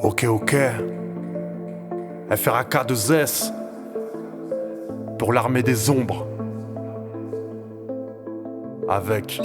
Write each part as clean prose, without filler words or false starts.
Ok, FRAK2S pour l'armée des ombres. Avec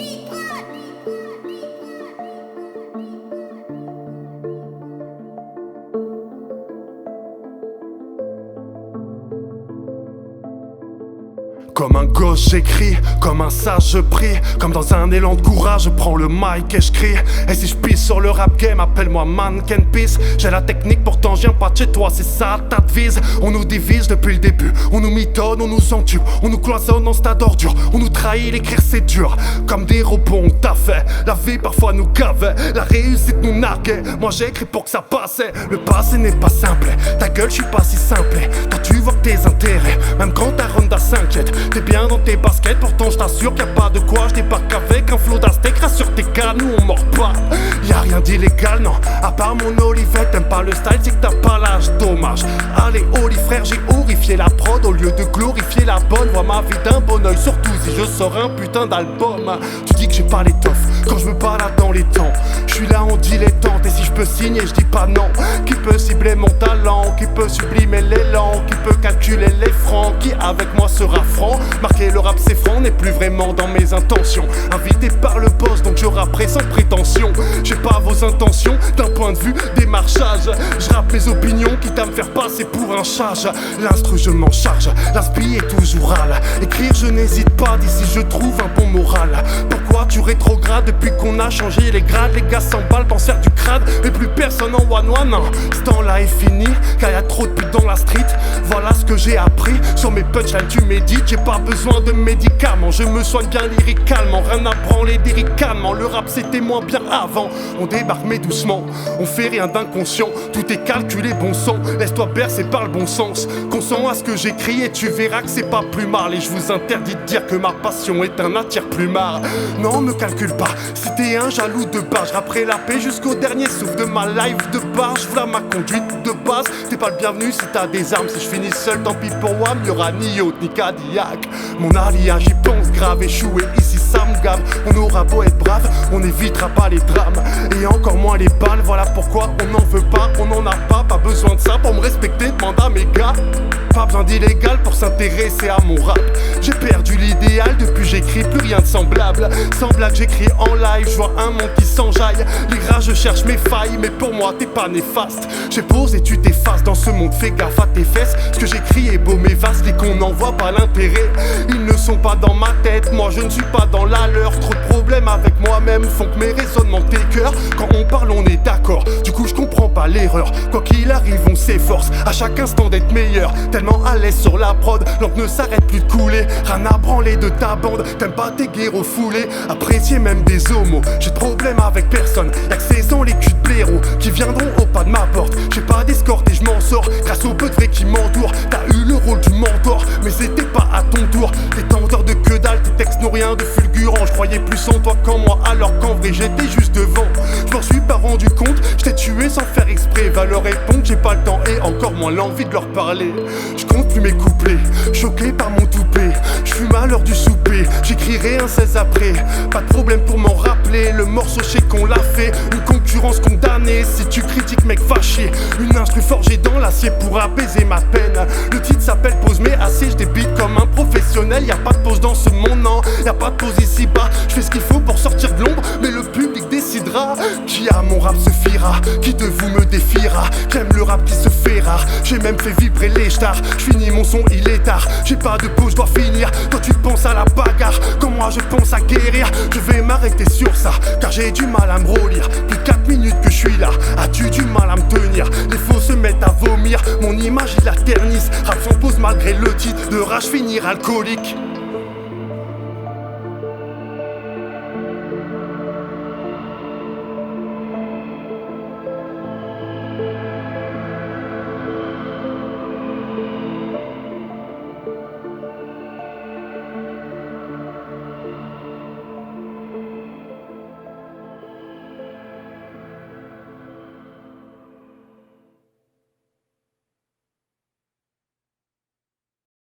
comme un gosse j'écris, comme un sage je prie, comme dans un élan de courage je prends le mic et je crie. Et si je pisse sur le rap game, appelle-moi Mannequin Peace. J'ai la technique pourtant je viens pas de chez toi, c'est ça ta devise. On nous divise depuis le début, on nous mitonne, on nous entube, on nous cloisonne en stade d'ordure, on nous trahit, l'écrire c'est dur. Comme des robots on t'a fait, la vie parfois nous gavait, la réussite nous narguait. Moi j'écris pour que ça passait, le passé n'est pas simple. Ta gueule je suis pas si simple, toi tu vois que tes intérêts, même quand ta ronda s'inquiète. T'es bien dans tes baskets, pourtant je t'assure qu'il y a pas de quoi. Je débarque avec un flot d'aztèque, rassure tes gars, nous on mord pas. Y'a rien d'illégal, non, à part mon Olivette. T'aimes pas le style, c'est que t'as pas l'âge, dommage. Allez, Oli frère, j'ai horrifié la prod au lieu de glorifier la bonne. Vois ma vie d'un bon oeil, surtout si je sors un putain d'album. Tu dis que j'ai pas l'étoffe quand je me balade dans les temps. Je suis là en dilettante et si je peux signer, je dis pas non. Qui peut cibler mon talent, qui peut sublimer l'élan, qui peut calculer les francs, qui avec moi sera franc. Marquer le rap c'est franc, n'est plus vraiment dans mes intentions. Invité par le boss donc je rapperai sans prétention. J'ai pas vos intentions d'un point de vue démarchage. Je rappe mes opinions quitte à me faire passer pour un charge. L'instru je m'en charge, l'inspi est toujours râle. Écrire je n'hésite pas d'ici je trouve un bon moral. Pourquoi tu rétrogrades depuis qu'on a changé les grades? Les gars s'emballent, t'en sers du crade mais plus personne en one-one. Non, ce temps là est fini car y a trop de putes dans la street. Voilà ce que j'ai appris sur mes punchlines tu médites. J'ai pas besoin de médicaments, je me soigne bien lyricalement. Rien à branler lyricalement, le rap c'était moins bien avant. On débarque mais doucement, on fait rien d'inconscient. Tout est calculé bon sang, laisse-toi bercer par le bon sens. Consent à ce que j'écris et tu verras que c'est pas plus mal. Et je vous interdis de dire que ma passion est un attire-plumard. Non me calcule pas, si t'es un jaloux de base, je rapperai la paix jusqu'au dernier souffle de ma life de bar. Je v'là ma conduite de base, t'es pas le bienvenu si t'as des armes. Si je finis seul tant pis pour moi, y'aura ni yacht ni Cadillac. Mon alliage j'y pense grave, échoué ici ça me gave. On aura beau être brave, on n'évitera pas les drames. Et encore moins les balles, voilà pourquoi on n'en veut pas. On n'en a pas besoin de ça pour me respecter, demande à mes gars. Pas besoin d'illégal pour s'intéresser à mon rap. J'ai perdu l'idéal, depuis j'écris plus rien de semblable. Sans blague j'écris en live, je vois un monde qui s'enjaille. Les gras je cherche mes failles, mais pour moi t'es pas néfaste. J'ai posé tu t'effaces dans ce monde, fais gaffe à tes fesses. Ce que j'écris est beau mais vaste et qu'on n'en voit pas l'intérêt. Ils ne sont pas dans ma tête, moi je ne suis pas dans la leur. Trop de problèmes avec moi-même font que mes raisonnements t'écœurent. Quand on parle on est d'accord, du coup je comprends pas l'erreur. Quoi qu'il arrive on s'efforce à chaque instant d'être meilleur. Tellement à l'aise sur la prod, l'encre ne s'arrête plus de couler. Rien à branler de ta bande, t'aimes pas tes guerres foulés. Apprécier même des homos, j'ai de problème avec personne. Y'a que ces ans les culs de blaireaux qui viendront au pas de ma porte. J'ai pas d'escorte et je m'en sors grâce aux peu de vrais qui m'entourent. T'as eu le rôle du mentor, mais c'était pas à ton tour. T'es tenteur de que dalle, tes textes n'ont rien de fulgurant. Je croyais plus en toi qu'en moi, alors qu'en vrai j'étais juste devant. Je m'en suis pas rendu compte, je t'ai tué sans faire exprès. Va leur répondre, j'ai pas le temps et encore moins l'envie de leur parler. Je compte plus mes couplets, choqué par mon toupet. Je fume à l'heure du souper, j'écrirai un 16 après. Pas de problème pour m'en rappeler, le morceau je sais qu'on l'a fait. Une concurrence condamnée, si tu critiques mec fâché. Une instru forgée dans l'acier pour apaiser ma peine. Le titre s'appelle Pause mais assez, je débite comme un professionnel. Y'a pas de pause dans ce monde, non, y'a pas de pause ici bas. Je fais ce qu'il faut pour sortir de l'ombre, mais le public décidera. Qui a mon rap se fiera, qui de vous me défiera. J'aime le rap qui se fait rare, j'ai même fait vibrer les stars. J'finis mon son, il est tard, j'ai pas de pause, je dois finir. Toi tu penses à la bagarre, comme moi je pense à guérir. Je vais m'arrêter sur ça, car j'ai du mal à me relire. Plus de 4 minutes que je suis là, as-tu du mal à me tenir? Les faux se mettent à vomir, mon image ils la ternissent. Rap sans pause malgré le titre, de rage finir alcoolique.